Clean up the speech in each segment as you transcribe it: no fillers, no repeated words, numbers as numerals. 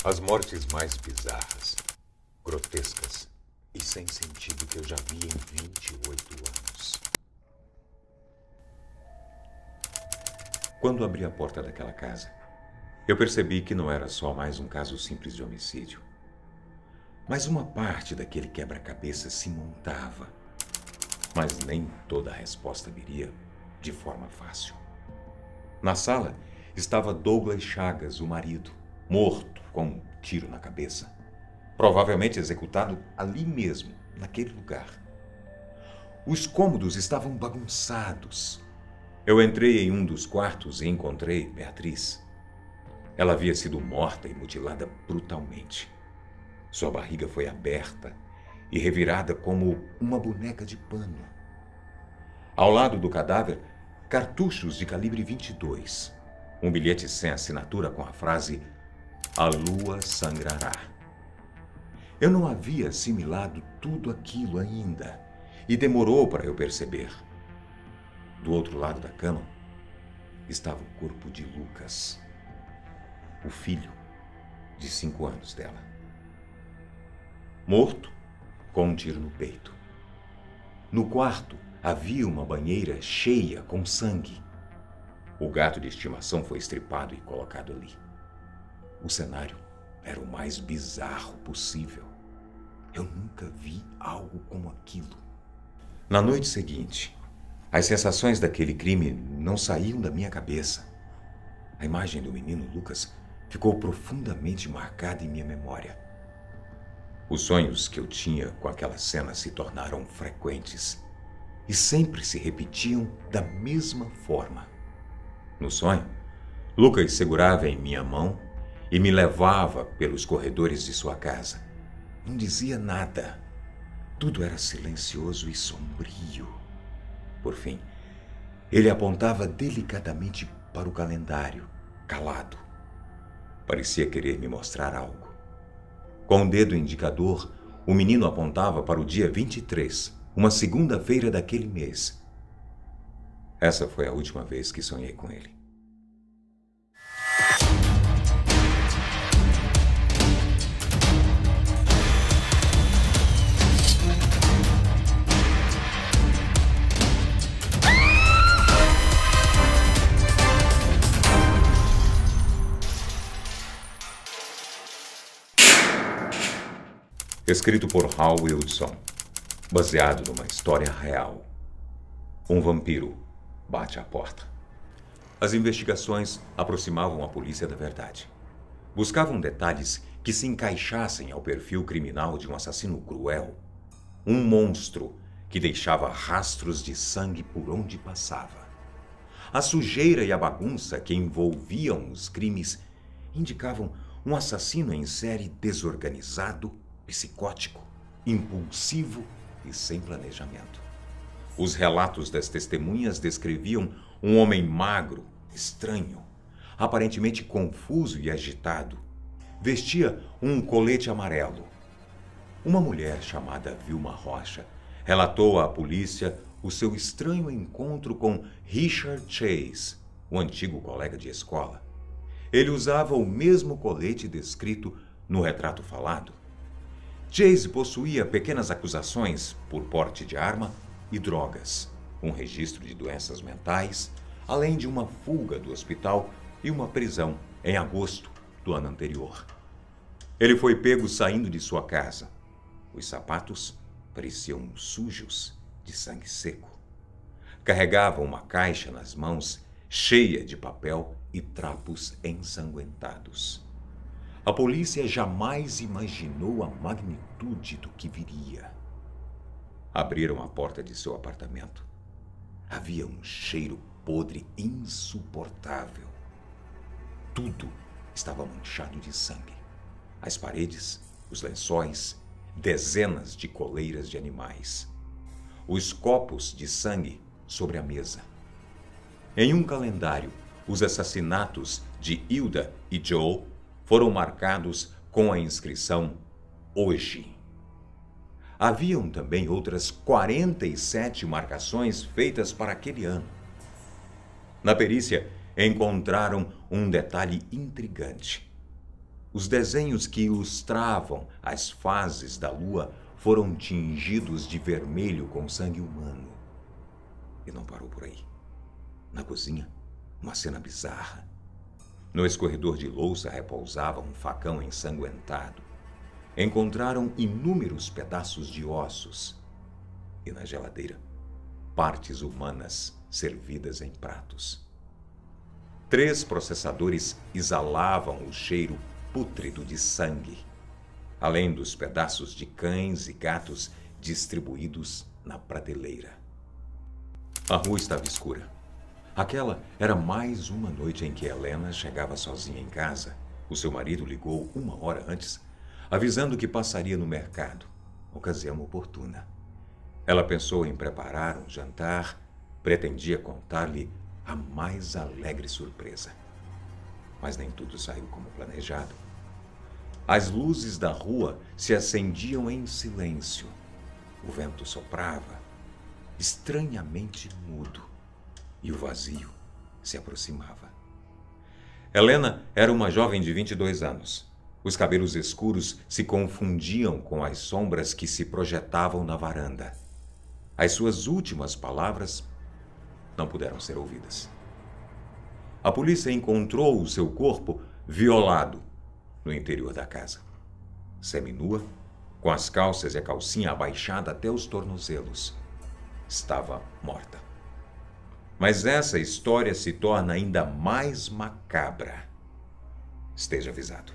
As mortes mais bizarras, grotescas e sem sentido que eu já vi em 28 anos. Quando abri a porta daquela casa, eu percebi que não era só mais um caso simples de homicídio. Mas uma parte daquele quebra-cabeça se montava. Mas nem toda a resposta viria de forma fácil. Na sala estava Douglas Chagas, o marido, morto com um tiro na cabeça. Provavelmente executado ali mesmo, naquele lugar. Os cômodos estavam bagunçados. Eu entrei em um dos quartos e encontrei Beatriz. Ela havia sido morta e mutilada brutalmente. Sua barriga foi aberta e revirada como uma boneca de pano. Ao lado do cadáver, cartuchos de calibre 22. Um bilhete sem assinatura com a frase "A lua sangrará". Eu não havia assimilado tudo aquilo ainda e demorou para eu perceber. Do outro lado da cama estava o corpo de Lucas, o filho de 5 anos dela. Morto, com um tiro no peito. No quarto havia uma banheira cheia com sangue. O gato de estimação foi estripado e colocado ali. O cenário era o mais bizarro possível. Eu nunca vi algo como aquilo. Na noite seguinte, as sensações daquele crime não saíam da minha cabeça. A imagem do menino Lucas ficou profundamente marcada em minha memória. Os sonhos que eu tinha com aquela cena se tornaram frequentes e sempre se repetiam da mesma forma. No sonho, Lucas segurava em minha mão e me levava pelos corredores de sua casa. Não dizia nada. Tudo era silencioso e sombrio. Por fim, ele apontava delicadamente para o calendário, calado. Parecia querer me mostrar algo. Com o dedo indicador, o menino apontava para o dia 23, uma segunda-feira daquele mês. Essa foi a última vez que sonhei com ele. Escrito por Hal Wilson, baseado numa história real. Um vampiro bate à porta. As investigações aproximavam a polícia da verdade. Buscavam detalhes que se encaixassem ao perfil criminal de um assassino cruel. Um monstro que deixava rastros de sangue por onde passava. A sujeira e a bagunça que envolviam os crimes indicavam um assassino em série desorganizado, psicótico, impulsivo e sem planejamento. Os relatos das testemunhas descreviam um homem magro, estranho, aparentemente confuso e agitado. Vestia um colete amarelo. Uma mulher chamada Vilma Rocha relatou à polícia o seu estranho encontro com Richard Chase, o antigo colega de escola. Ele usava o mesmo colete descrito no retrato falado. Chase possuía pequenas acusações por porte de arma e drogas, um registro de doenças mentais, além de uma fuga do hospital e uma prisão em agosto do ano anterior. Ele foi pego saindo de sua casa. Os sapatos pareciam sujos de sangue seco. Carregava uma caixa nas mãos cheia de papel e trapos ensanguentados. A polícia jamais imaginou a magnitude do que viria. Abriram a porta de seu apartamento. Havia um cheiro podre insuportável. Tudo estava manchado de sangue. As paredes, os lençóis, dezenas de coleiras de animais. Os copos de sangue sobre a mesa. Em um calendário, os assassinatos de Hilda e Joe foram marcados com a inscrição "Hoje". Haviam também outras 47 marcações feitas para aquele ano. Na perícia, encontraram um detalhe intrigante. Os desenhos que ilustravam as fases da lua foram tingidos de vermelho com sangue humano. E não parou por aí. Na cozinha, uma cena bizarra. No escorredor de louça repousava um facão ensanguentado. Encontraram inúmeros pedaços de ossos. E na geladeira, partes humanas servidas em pratos. 3 processadores exalavam o cheiro pútrido de sangue, além dos pedaços de cães e gatos distribuídos na prateleira. A rua estava escura. Aquela era mais uma noite em que Helena chegava sozinha em casa. O seu marido ligou 1 hora antes, avisando que passaria no mercado, ocasião oportuna. Ela pensou em preparar um jantar, pretendia contar-lhe a mais alegre surpresa. Mas nem tudo saiu como planejado. As luzes da rua se acendiam em silêncio. O vento soprava, estranhamente mudo, e o vazio se aproximava. Helena era uma jovem de 22 anos. Os cabelos escuros se confundiam com as sombras que se projetavam na varanda. As suas últimas palavras não puderam ser ouvidas. A polícia encontrou o seu corpo violado no interior da casa. Seminua, com as calças e a calcinha abaixada até os tornozelos. Estava morta. Mas essa história se torna ainda mais macabra. Esteja avisado.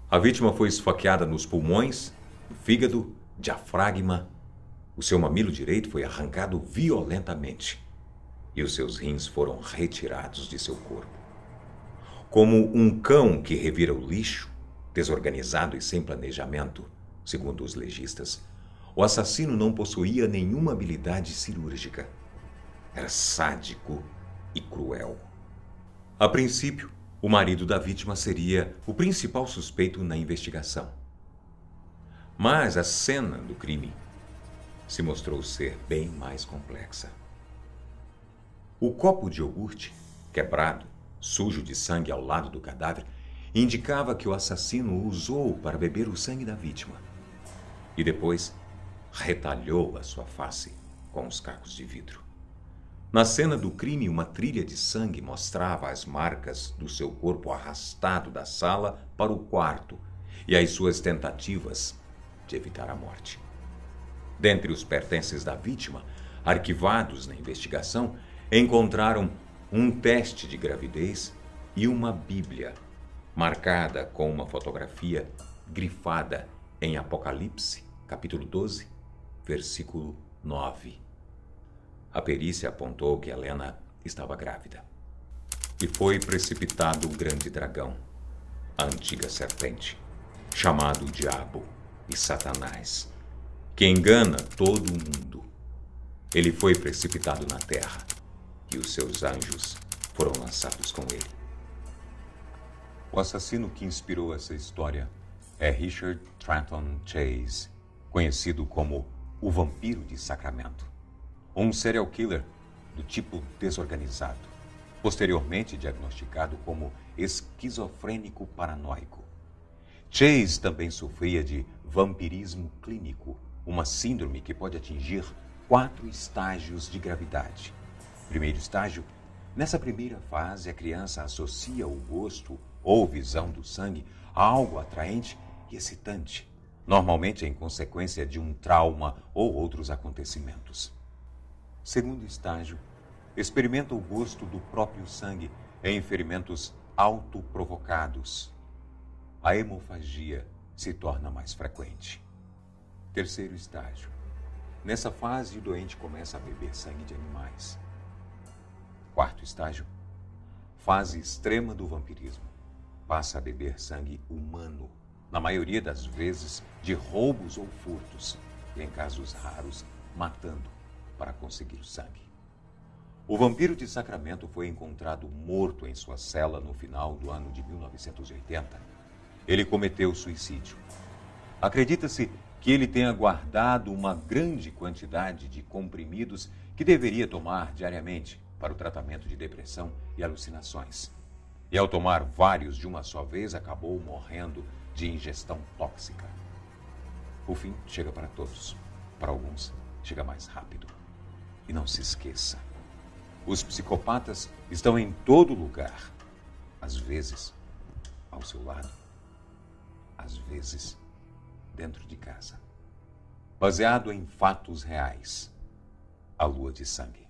A vítima foi esfaqueada nos pulmões, no fígado, diafragma. O seu mamilo direito foi arrancado violentamente e os seus rins foram retirados de seu corpo. Como um cão que revira o lixo, desorganizado e sem planejamento, segundo os legistas, o assassino não possuía nenhuma habilidade cirúrgica. Era sádico e cruel. A princípio, o marido da vítima seria o principal suspeito na investigação. Mas a cena do crime se mostrou ser bem mais complexa. O copo de iogurte, quebrado, sujo de sangue ao lado do cadáver, indicava que o assassino o usou para beber o sangue da vítima. E depois retalhou a sua face com os cacos de vidro. Na cena do crime, uma trilha de sangue mostrava as marcas do seu corpo arrastado da sala para o quarto e as suas tentativas de evitar a morte. Dentre os pertences da vítima, arquivados na investigação, encontraram um teste de gravidez e uma Bíblia, marcada com uma fotografia grifada em Apocalipse, capítulo 12, versículo 9. A perícia apontou que Helena estava grávida. E foi precipitado o grande dragão, a antiga serpente, chamado Diabo e Satanás, que engana todo o mundo. Ele foi precipitado na terra e os seus anjos foram lançados com ele. O assassino que inspirou essa história é Richard Trenton Chase, conhecido como o Vampiro de Sacramento. Um serial killer do tipo desorganizado, posteriormente diagnosticado como esquizofrênico paranoico. Chase também sofria de vampirismo clínico, uma síndrome que pode atingir 4 estágios de gravidade. Primeiro estágio: nessa primeira fase, a criança associa o gosto ou visão do sangue a algo atraente e excitante, normalmente em consequência de um trauma ou outros acontecimentos. Segundo estágio: experimenta o gosto do próprio sangue em ferimentos autoprovocados. A hemofagia se torna mais frequente. Terceiro estágio: nessa fase, o doente começa a beber sangue de animais. Quarto estágio: fase extrema do vampirismo. Passa a beber sangue humano, na maioria das vezes de roubos ou furtos, e em casos raros, matando para conseguir o sangue. O vampiro de Sacramento foi encontrado morto em sua cela no final do ano de 1980. Ele cometeu suicídio. Acredita-se que ele tenha guardado uma grande quantidade de comprimidos que deveria tomar diariamente para o tratamento de depressão e alucinações. E ao tomar vários de uma só vez, acabou morrendo de ingestão tóxica. O fim chega para todos. Para alguns, chega mais rápido. E não se esqueça, os psicopatas estão em todo lugar. Às vezes, ao seu lado. Às vezes, dentro de casa. Baseado em fatos reais. A Lua de Sangue.